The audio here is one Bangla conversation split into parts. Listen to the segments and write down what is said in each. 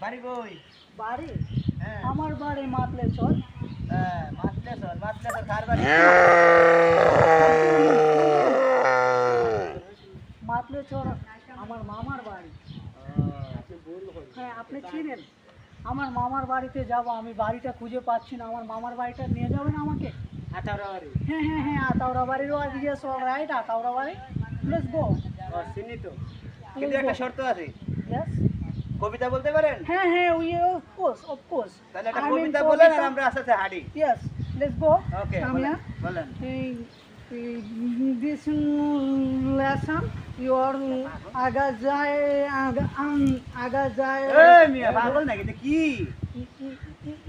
বাড়ি কই? বাড়ি হ্যাঁ আমার বাড়ি মাতলেশ্বর। হ্যাঁ মাতলেশ্বর কার বাড়ি? মাতলেশ্বর আমার মামার বাড়ি। হ্যাঁ আপনি চিনেন? আমার মামার বাড়িতে যাব, আমি বাড়িটা খুঁজে পাচ্ছি না, আমার মামার বাড়িটা নিয়ে যাবেন আমাকে? আঠারো বাড়ি। হ্যাঁ হ্যাঁ হ্যাঁ আতাউরা বাড়ির ইয়েস অল রাইট আতাউরা বাড়ি। Let's go. চিনি তো, কিন্তু একটা শর্ত আছে। ইয়েস কবিতা বলতে পারেন? হ্যাঁ হ্যাঁ উই অফ কোর্স তাহলে একটা কবিতা বলেন আর আমরা আস্তে আস্তে হাঁটি। Yes let's go. Okay Samia বলেন। this lesson your aga jai এই মিয়া পাগল নাকি? এটা কি?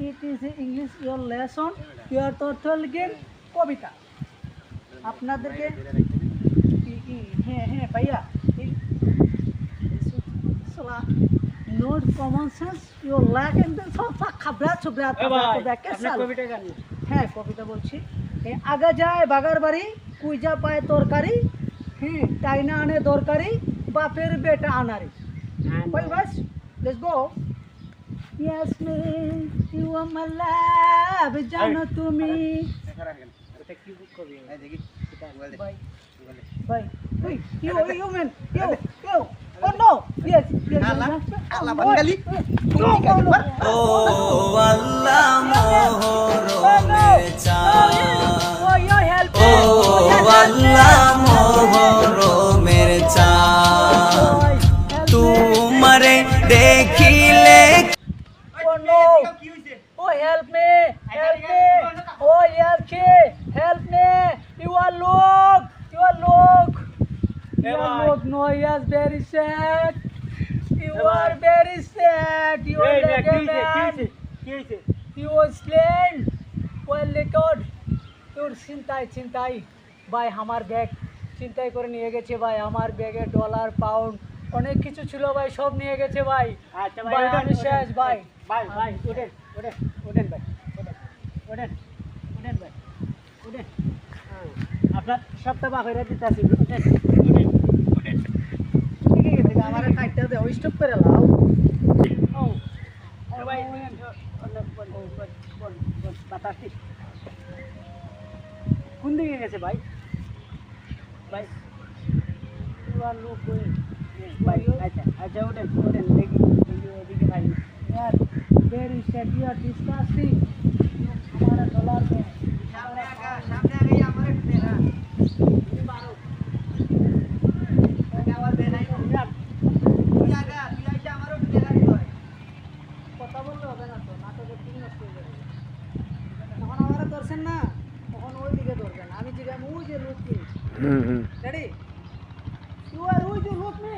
it is English your lesson your total game কবিতা আপনাদেরকে হ্যাঁ হ্যাঁ ভাইয়া not common sense your lack and সব খাবরা ছবরা আপনার কবিতা গান। হ্যাঁ কবিতা বলছি। আগা যায় বাগার বাড়ি কুইজা পায় তরকারি, হ্যাঁ টাইনা আনে দরকারি বাপের বেটা আনারি। ওই বাস let's go. Yes me you are my love জানো তুমি। এটা কি কবি? এই দেখি bye bye you man you oh no yes yes Allah বাঙালি ও আল্লাহ মোহরমের চাঁদ, oh you help ও আল্লাহ মোহরমের চাঁদ, তোমারে দেখিলে oh no কি হইছে? oh help me oh yes help me you are look you are look no yes very sad you are very sad you are like a man কি হইছে? you are slain well record তোর চিন্তাই ভাই আমার ব্যাগ চিন্তাই করে নিয়ে গেছে ভাই, আমার ব্যাগে ডলার পাউন্ড অনেক কিছু ছিল ভাই, সব নিয়ে গেছে ভাই। আচ্ছা ভাই আমি শেষ ভাই ভাই ওঠেন ভাই ওঠেন ভাই আপনার সপ্তাহ বা হইরা দিতেছি। ওঠেন ঠিক আছে আমার কাটটা দাও স্টপ করে লাও। ও ভাই বাতাসি কোন দিকে গেছে ভাই? ভাই লোক ভাই আচ্ছা ওঠেন দেখি ওদিকে ভাই। यार very sad you are disgusting हमारा डॉलर में সামনে আগে আমার একটু দেনা তুমি মারো এটা আবার দেনাই না তুই আইসা আমারও একটু দেনা দিতে হয়। কথা বললে হবে না তো নাটকের দিন নষ্ট হয়ে যাবে। তখন আমারা ধরছেন না, তখন ওই দিকে ধরবেন, আমি জিজ্ঞাসা ওই যে লুক কি রেডি ইউ আর ওই যে লুক মি